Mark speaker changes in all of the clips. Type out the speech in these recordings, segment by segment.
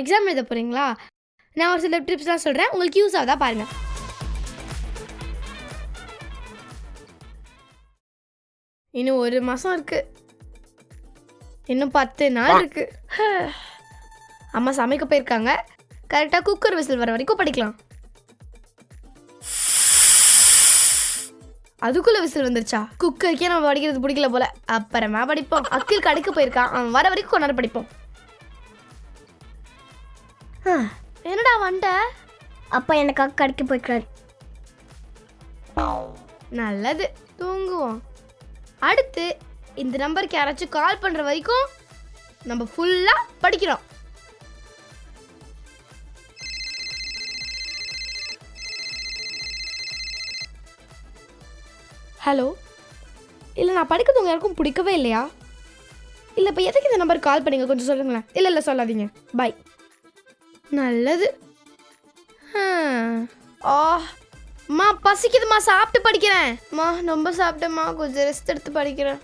Speaker 1: Exam எழுத போகிறீங்களா? நான் ஒரு சில டிப்ஸ்லாம் சொல்கிறேன், உங்களுக்கு யூஸ் ஆகுதா பாருங்கள். இன்னும் 1 மாதம் இருக்குது, இன்னும் 10 நாள் இருக்குது. அம்மா சமைக்க போயிருக்காங்க. கரெக்டாக குக்கர் விசில் வர வரைக்கும் படிக்கலாம். அதுக்குள்ளே விசில் வந்துருச்சா? குக்கருக்கே நம்ம படிக்கிறது பிடிக்கல போல. அப்புறமா படிப்போம். அக்கில் கடைக்கு போயிருக்கான், அவன் வர வரைக்கும் கொஞ்ச நேரம் படிப்போம். என்னடா வந்துட்ட?
Speaker 2: அப்பா எனக்காக கடைக்கு போய்க்கிறாரு.
Speaker 1: நல்லது, தூங்குவோம். அடுத்து இந்த நம்பருக்கு யாராச்சும் கால் பண்ணுற வரைக்கும் நம்ம ஃபுல்லாக படிக்கிறோம். ஹலோ, இல்லை நான் படிக்கிறது உங்கள் யாருக்கும் பிடிக்கவே இல்லையா? இல்லை இப்போ எதுக்கு இந்த நம்பருக்கு கால் பண்ணீங்க, கொஞ்சம் சொல்லுங்களேன். இல்லை சொல்லாதீங்க, பாய். நல்லது. அம்மா பசிக்குதுமா, சாப்பிட்டு படிக்கிறேன். அம்மா ரொம்ப சாப்பிட்டேம்மா, கொஞ்சம் ரெஸ்ட் எடுத்து படிக்கிறேன்.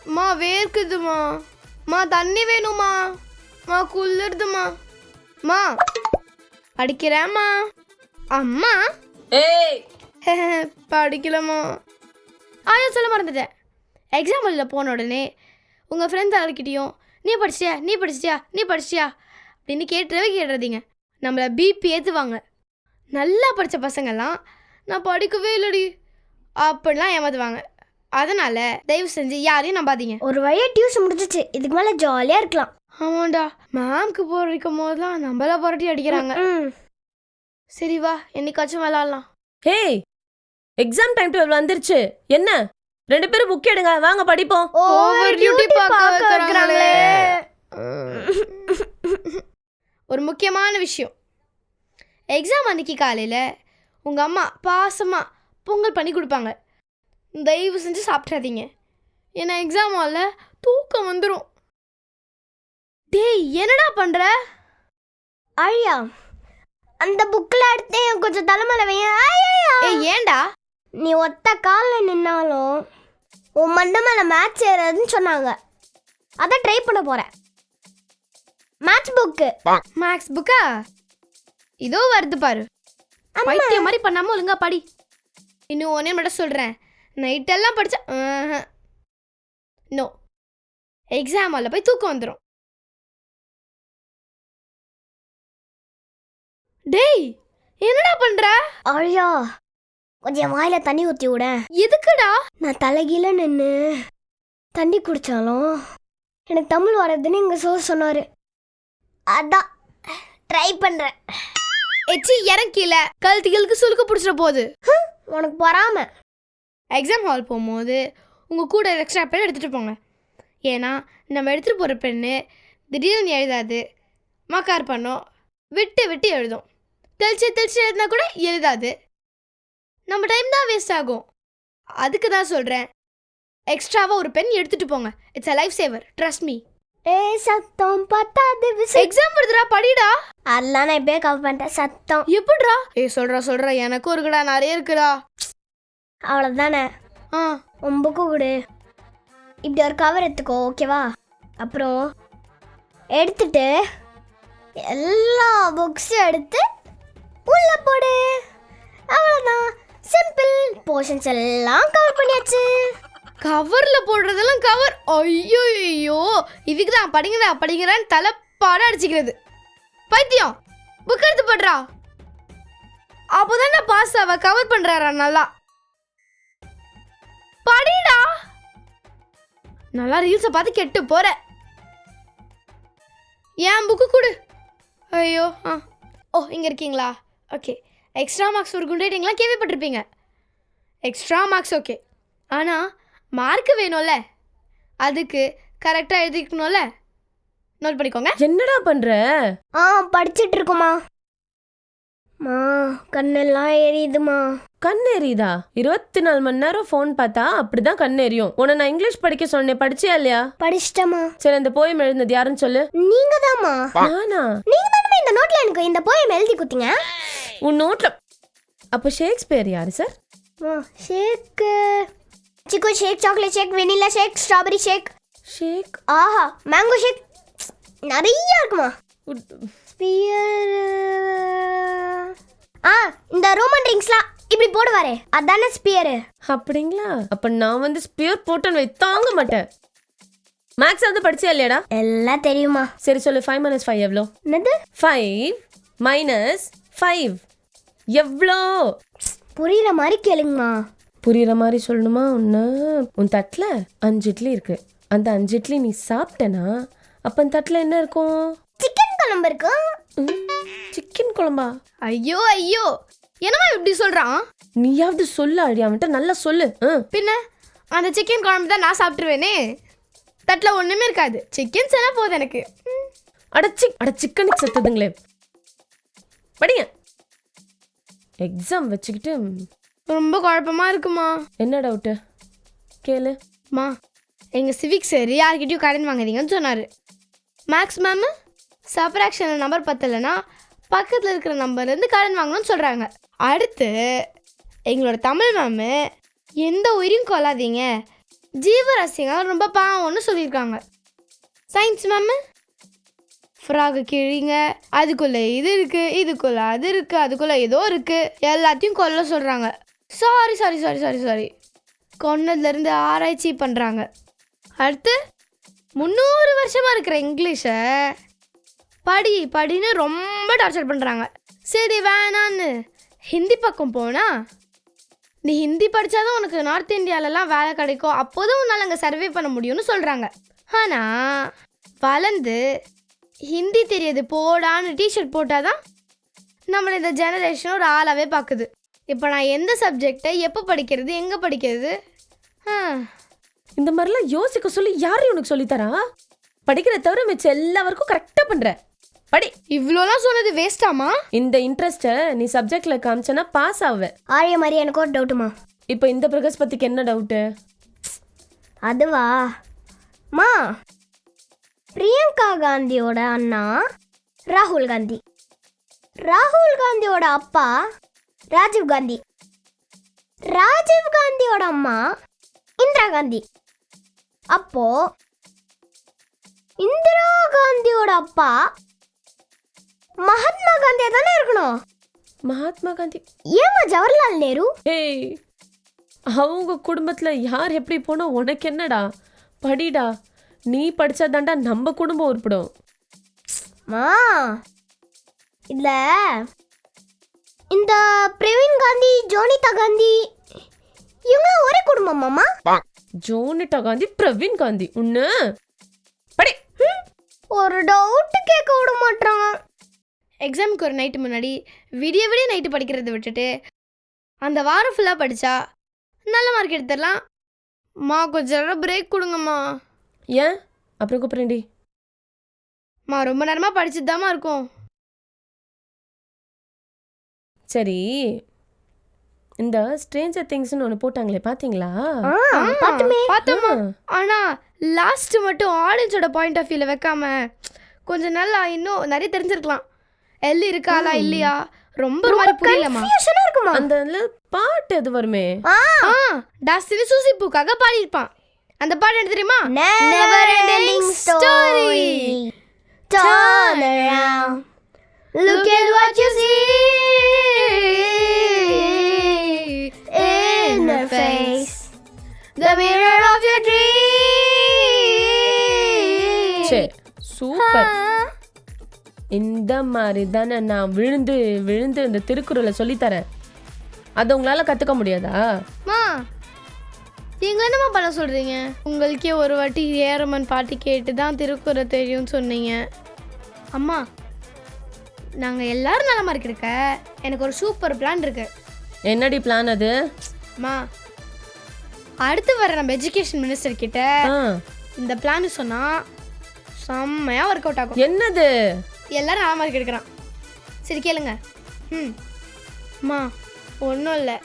Speaker 1: அம்மா வேர்க்குதுமா. அம்மா தண்ணி வேணுமா? அம்மா குளிருதுமா. அம்மா படிக்கிறேம்மா. அம்மா படிக்கலம்மா. சொல்ல மறந்துட்டேன். எக்ஸாம் ஹாலில் போன உடனே உங்கள் ஃப்ரெண்ட்ஸ் யார்கிட்டையும் நீ படிச்சிட்டியா அப்படின்னு கேட்டுறதீங்க. நம்மளை பிபி ஏற்றுவாங்க. நல்லா படித்த பசங்கள்லாம் நான் படிக்கவே இல்லடி அப்படிலாம் ஏமாற்றுவாங்க. அதனால் தயவு செஞ்சு யாரையும் நம்பாதீங்க.
Speaker 2: ஒரு வழியாக டியூஷன் முடிஞ்சிச்சு, இதுக்கு மேலே ஜாலியாக இருக்கலாம்.
Speaker 1: ஆமாண்டா, மேம்க்கு போரிக்கும் போதெல்லாம் நம்மள புரட்டி அடிக்கிறாங்க. சரி வா, என்னைக்காச்சும் விளாட்லாம்.
Speaker 3: எக்ஸாம் டைம் டேபிள் வந்துருச்சு. என்ன 2 பேரும் புக் எடுங்க, வாங்க படிப்போம்.
Speaker 1: ஓவர் டியூட்டி பார்க்க வைக்கறாங்களே. ஒரு முக்கியமான விஷயம், எக்ஸாம் அன்னைக்கு காலையில் உங்கள் அம்மா பாசமாக பொங்கல் பண்ணி கொடுப்பாங்க. தயவு செஞ்சு சாப்பிட்றாதீங்க, ஏன்னா எக்ஸாம் ஹாலில் தூக்கம் வந்துடும். டேய் என்னடா பண்ணுற?
Speaker 2: ஐயா அந்த புக்கில் எடுத்து கொஞ்சம் தலைமையில வைய.
Speaker 1: ஏண்டா?
Speaker 2: நீ ஒத்த காலில் நின்னாலும் உன் மண்டை மேலே மேட்ச் ஏறாதுன்னு சொன்னாங்க, அதான் ட்ரை பண்ண போகிறேன். மேட்ச்
Speaker 1: புக்கா? இதோ வருது பாரு. பைத்தியம் மாதிரி பண்ணாமல் ஒழுங்கா படி. இன்னும் ஒன்னே மட்டும் சொல்கிறேன், நைட்டெல்லாம் படித்தா நோ, எக்ஸாம் ஹாலில் போய் தூக்கம் வந்துடும். டேய் என்னடா பண்ற?
Speaker 2: ஐயா கொஞ்சம் வாயில தண்ணி ஊற்றி விட.
Speaker 1: எதுக்குடா?
Speaker 2: நான் தலைகீழ நின்று தண்ணி குடித்தாலும் எனக்கு தமிழ் வர்றதுன்னு எங்கள் சார் சொன்னார், அதான் ட்ரை பண்ணுறேன்.
Speaker 1: எச்சி இறங்கில கழுத்துகளுக்கு சுருக்க பிடிச்சிட போகுது.
Speaker 2: உனக்கு பொறாம.
Speaker 1: எக்ஸாம் ஹால் போகும்போது உங்கள் கூட எக்ஸ்ட்ரா பென் எடுத்துகிட்டு போங்க. ஏன்னா நம்ம எடுத்துகிட்டு போகிற பெண்ணு திடீர்னு எழுதாது, மக்கார் பண்ணோம், விட்டு எழுதும். தெளிச்சு எழுதினா கூட எழுதாது. நம்ம டைம் தான் வேஸ்ட் ஆகும். அதுக்கு தான் சொல்கிறேன், எக்ஸ்ட்ராவாக ஒரு பென் எடுத்துகிட்டு போங்க. It's a life saver, trust me.
Speaker 2: சத்தம் பத்தாது.
Speaker 1: எக்ஸாம் வருதுடா, படிடா.
Speaker 2: அதெல்லாம் நான் இப்பயே கவர் பண்ணிட்டேன். சத்தம்
Speaker 1: எப்படிடா? சொல்கிறா எனக்கும் இருக்குடா, நிறைய இருக்குடா.
Speaker 2: அவ்வளோதானே. உன் புக்கு கொடு. இப்படி ஒரு கவர் எடுத்துக்கோ, ஓகேவா? அப்புறம் எடுத்துட்டு எல்லா புக்ஸும் எடுத்து உள்ள போடு. அவ்வளோதான், சிம்பிள். போர்ஷன்ஸ் எல்லாம் கவர் பண்ணியாச்சு.
Speaker 1: கவரில் போடுறதெல்லாம் கவர். ஐயோ இதுக்கு தான் படிங்கிறான்னு தலைப்பாட அடிச்சுக்கிறது. பைத்தியம், புக் எடுத்து போடுறா. அப்போதான் நான் பாஸ் ஆவ. கவர் பண்ணுறாரா நல்லா? படிடா. நல்லா ரீல்ஸை பார்த்து கெட்டு போற. ஏன் புக்கு கொடு. ஐயோ இங்கே இருக்கீங்களா? ஓகே, எக்ஸ்ட்ரா மார்க்ஸ் ஒரு குண்டேட்டிங்களா கேள்விப்பட்டிருப்பீங்க. எக்ஸ்ட்ரா மார்க்ஸ் ஓகே, ஆனால் மார்க்கு வேணும்ல, அதுக்கு கரெக்டாக எழுதிக்கணும்ல. நோட் பண்ணிக்கோங்க.
Speaker 3: என்னடா பண்ற?
Speaker 2: படிச்சிட்டு இருக்கோமா. கண்ணெல்லாம் எரியுதுமா.
Speaker 3: கண் எரியுதா? 24 மணி நேரம் ஃபோன் பார்த்தா அப்படிதான் கண் எரியும். உன்னை நான் இங்கிலீஷ் படிக்க சொன்னேன், படிச்சியா இல்லையா?
Speaker 2: படிச்சிட்டமா.
Speaker 3: சரி, அந்த போயம் எழுந்தது யாருன்னு சொல்லு.
Speaker 2: நீங்க தாமா.
Speaker 3: நானா?
Speaker 2: நீங்க தானே இந்த நோட்ல எனக்கு இந்த போயம் எழுதி கொடுத்தீங்க.
Speaker 3: உன் நோட்ல? அப்போ ஷேக்ஸ்பியர் யாரு சார்?
Speaker 2: ஷேக், சிக்கு ஷேக், சாக்லேட் ஷேக், வெனிலா ஷேக், ஸ்ட்ராபெரி ஷேக்.
Speaker 3: ஷேக்,
Speaker 2: ஆஹா, மேங்கோ ஷேக், நிறைய இருக்குமா. ஸ்பியர். இந்த ரோமன் ரிங்ஸ்லாம் இப்படி போடுவாரே அதானே ஸ்பியர்.
Speaker 3: அப்படிங்களா? அப்ப நான் வந்து ஸ்பியர் போட்டேன்னு தாங்க மாட்டேன். மேக்ஸ் வந்து படிச்சியா இல்லையாடா?
Speaker 2: எல்லாம் தெரியுமா?
Speaker 3: சரி சொல்லு, 5 - 5 எவ்வளோ?
Speaker 2: என்னது?
Speaker 3: 5 - 5 எவ்வளோ?
Speaker 2: புரியுற மாதிரி கேளுங்கம்மா.
Speaker 3: புரியுற மாதிரி சொல்லணுமா? ஒன்று, உன் தட்டில் 5 இட்லி இருக்கு. அந்த 5 இட்லி நீ சாப்பிட்டனா அப்போ அந்த தட்டில் என்ன இருக்கும்?
Speaker 2: சிக்கன் குழம்பு இருக்கும்.
Speaker 3: சிக்கன் குழம்பா?
Speaker 1: ஐயோ ஐயோ, என்னம்மா இப்படி சொல்கிறான்?
Speaker 3: நீயாவது சொல்லு அடி, அவன்கிட்ட நல்லா சொல்லு.
Speaker 1: பின்ன அந்த சிக்கன் குழம்பு தான் நான் சாப்பிட்ருவேனே. தட்டில் ஒன்றுமே இருக்காது, சிக்கன் சொன்னா போதும் எனக்கு.
Speaker 3: அட சிக்கனுக்கு செத்துதுங்களே. படிங்க. எக்ஸாம் வச்சுக்கிட்டு
Speaker 1: ரொம்ப குழப்பமா இருக்குமா?
Speaker 3: என்ன டவுட்டு கேளு.
Speaker 1: மா, எங்கள் சிவிக் சார் யார்கிட்டயும் கடன் வாங்குறீங்கன்னு சொன்னார். மேக்ஸ் மேமு சப்ராக்ஷனில் நம்பர் பத்தலைன்னா பக்கத்தில் இருக்கிற நம்பர்லேருந்து கடன் வாங்கணும்னு சொல்கிறாங்க. அடுத்து எங்களோட தமிழ் மேமு எந்த உயிரையும் கொள்ளாதீங்க, ஜீவராசிங்க ரொம்ப பாவம்னு சொல்லியிருக்காங்க. சயின்ஸ் மேமு ஃப்ராகு கிழிங்க, அதுக்குள்ளே இது இருக்குது, இதுக்குள்ளே அது இருக்குது, அதுக்குள்ளே ஏதோ இருக்குது, எல்லாத்தையும் கொல்ல சொல்கிறாங்க. Sorry sorry sorry sorry sorry கொன்னதுலேருந்து ஆராய்ச்சி பண்ணுறாங்க. அடுத்து 300 வருஷமாக இருக்கிற இங்கிலீஷை படின்னு ரொம்ப டார்ச்சர் பண்ணுறாங்க. சரி வேணான்னு ஹிந்தி பக்கம் போனால், நீ ஹிந்தி படித்தாதான் உனக்கு நார்த் இந்தியாவிலலாம் வேலை கிடைக்கும், அப்போதும் உன்னால் அங்கே சர்வே பண்ண முடியும்னு சொல்கிறாங்க. ஆனால் வளர்ந்து ஹிந்தி தெரியாது போடான்னு டிஷர்ட் போட்டால் தான் நம்மளை இந்த ஜெனரேஷன் ஒரு ஆளாகவே பார்க்குது. இப்போ நான் எந்த சப்ஜெக்டை எப்போ படிக்கிறது, எங்கே படிக்கிறது?
Speaker 3: இந்த மாதிரிலாம் யோசிக்க சொல்லி யாரையும் உனக்கு சொல்லித்தரா? படிக்கிற தவிர மிச்சம் எல்லாருக்கும் கரெக்டாக பண்ணுற. படி.
Speaker 1: இவ்வளோலாம் சொன்னது வேஸ்டாமா?
Speaker 3: இந்த இன்ட்ரெஸ்ட்டை நீ சப்ஜெக்டில் காமிச்சனா பாஸ் ஆவேன்.
Speaker 2: ஆரிய மாதிரி எனக்கு ஒரு டவுட்டுமா.
Speaker 3: இப்போ இந்த பிரகஸ்பதிக்கு என்ன டவுட்டு?
Speaker 2: அதுவா மா, பிரியங்கா காந்தியோட அண்ணா ராகுல் காந்தி, ராகுல் காந்தியோட அப்பா ராஜீவ் காந்தி, ராஜீவ் காந்தியோட அம்மா இந்திரா காந்தி. அப்போ இந்திரா காந்தியோட அப்பா மகாத்மா காந்தியா தானே இருக்கணும்.
Speaker 3: மகாத்மா காந்தி?
Speaker 2: ஏமா ஜவஹர்லால் நேரு?
Speaker 3: ஏய், அவங்க குடும்பத்தில் யார் எப்படி போனால் உனக்கு என்னடா? படிடா, நீ படித்தாதாண்டா நம்ம குடும்பம் உருப்படும்.
Speaker 2: மா, இல்ல இந்த பிரவீன் காந்தி, ஜோனிதா காந்தி இவங்க ஒரே குடும்பம் மாமா?
Speaker 3: ஜோனிதா காந்தி, பிரவீன் காந்தி. உன்னு படி.
Speaker 2: ஒரு டவுட் கேட்க விட மாட்டாங்க.
Speaker 1: எக்ஸாமுக்கு ஒரு நைட்டு முன்னாடி விடிய நைட்டு படிக்கிறத விட்டுட்டு அந்த வாரம் ஃபுல்லாக படித்தா நல்ல மார்க் எடுத்துடலாம். மா கொஞ்சம் நேரம் பிரேக் கொடுங்கம்மா.
Speaker 3: ஏன்? அப்புறம் கூப்பிட்றேன்டி.
Speaker 1: மா ரொம்ப நேரமாக படிச்சுட்டு தாம்மா இருக்கும்.
Speaker 3: சரி, இந்த ஸ்ட்ரேஞ்சர் திங்ஸ்னு ஒன்று போட்டாங்களே, பார்த்தீங்களா?
Speaker 1: பார்த்தோம்மா. ஆனால் லாஸ்ட் மட்டும் ஆடியன்ஸோட பாயிண்ட் ஆஃப் வியூவில் வைக்காம கொஞ்சம் நல்லா இன்னும் நிறைய தெரிஞ்சிருக்கலாம். எல்லி இருக்காளா இல்லையா ரொம்ப மாதிரி புரியலமா.
Speaker 3: அந்த பாட்டு அது வருமே,
Speaker 1: டாஸ்டினி சூசி பூக்காக பாடியிருப்பான். அந்த பாட்டு என்ன தெரியுமா?
Speaker 2: Never ending story. Turn around. Look at what you see in her face. The mirror of your dreams.
Speaker 3: Say super. இந்த மாதிரி தானே நான் விழுந்து விழுந்து இந்த திருக்குறளை சொல்லித்தரேன். அதை உங்களால் கற்றுக்க முடியாதா?
Speaker 1: மா, நீங்கள் என்னம்மா பண்ண சொல்கிறீங்க? உங்களுக்கே ஒரு வாட்டி ஏரமன் பாட்டு கேட்டு தான் திருக்குறள் தெரியும்னு சொன்னீங்க. அம்மா, நாங்கள் எல்லாரும் நல்ல மார்க் இருக்க எனக்கு ஒரு சூப்பர் பிளான் இருக்கு.
Speaker 3: என்னடி பிளான் அது?
Speaker 1: மா, அடுத்து வர நம்ம எஜுகேஷன் மினிஸ்டர் கிட்ட இந்த பிளான் சொன்னால் செம்மையாக ஒர்க் அவுட் ஆகும்.
Speaker 3: என்னது?
Speaker 1: எல்லாரும் நல்ல மார்க் எடுக்கிறான். சரி கேளுங்க. மா, ஒன்றும் இல்லை,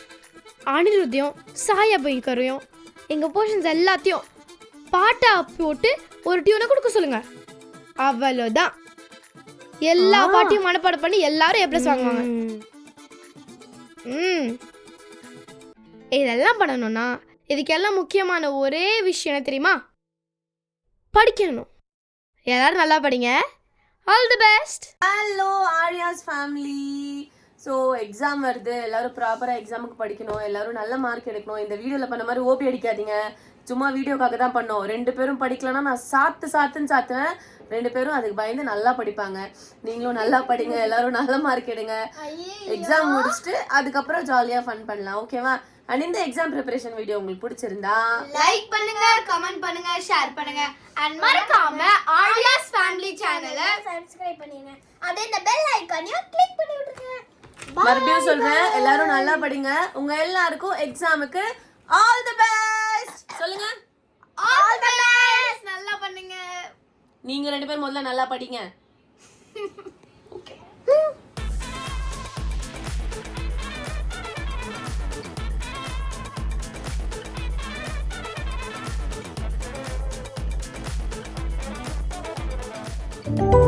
Speaker 1: அனிருத்தியும் சாயா பைக்கரையும் எங்கள் போர்ஷன்ஸ் எல்லாத்தையும் பாட்டா போட்டு ஒரு டியூனை கொடுக்க சொல்லுங்க. அவ்வளோதான். எல்லா பாட்டையும் மனப்பாடம் பண்ணி எல்லாரும் A+ வாங்குவாங்க. இதெல்லாம் பண்ணணும்னா இதுக்கெல்லாம் முக்கியமான ஒரே விஷயம் என்ன தெரியுமா? படிக்கணும். எல்லாரும் நல்லா படிங்க. All the best.
Speaker 3: Hello Arya's family. So exam வருது, எல்லாரும் ப்ராப்பராக எக்ஸாமுக்கு படிக்கணும், எல்லாரும் நல்ல மார்க் எடுக்கணும். இந்த வீடியோவில் பண்ண மாதிரி ஓபி அடிக்காதீங்க, சும்மா வீடியோக்காக தான் பண்ணோம். 2 பேரும் படிக்கலன்னா நான் சாத்துன்னு சாத்துவேன். 2 பேரும் அதுக்கு பயந்து நல்லா படிப்பாங்க. நீங்களும் நல்லா படிங்க, எல்லாரும் நல்ல மார்க் எடுங்க. எக்ஸாம் முடிச்சுட்டு அதுக்கப்புறம் ஜாலியாக ஃபன் பண்ணலாம், ஓகேவா? அண்ட் இந்த எக்ஸாம் ப்ரிப்பரேஷன் வீடியோ உங்களுக்கு பிடிச்சிருந்தா
Speaker 1: லைக் பண்ணுங்க, கமெண்ட் பண்ணுங்க, ஷேர் பண்ணுங்க. அண்ட் மறக்காம ஆர்யாஸ் ஃபேமிலி சேனலை
Speaker 2: சப்ஸ்கிரைப் பண்ணிடுங்க. அதே இந்த பெல் ஐகானையும் கிளிக் பண்ணி விட்டுருங்க.
Speaker 3: மறுபடியும் சொல்றேன், எல்லாரும் நல்லா படிங்க. உங்க எல்லாருக்கும் எக்ஸாமுக்கு ஆல் தி பெஸ்ட் சொல்லுங்க.
Speaker 1: All the best. நல்லா பண்ணுங்க.
Speaker 3: நீங்க 2 பேரும் முதல்ல நல்லா படிங்க. ஓகே.
Speaker 2: Thank you.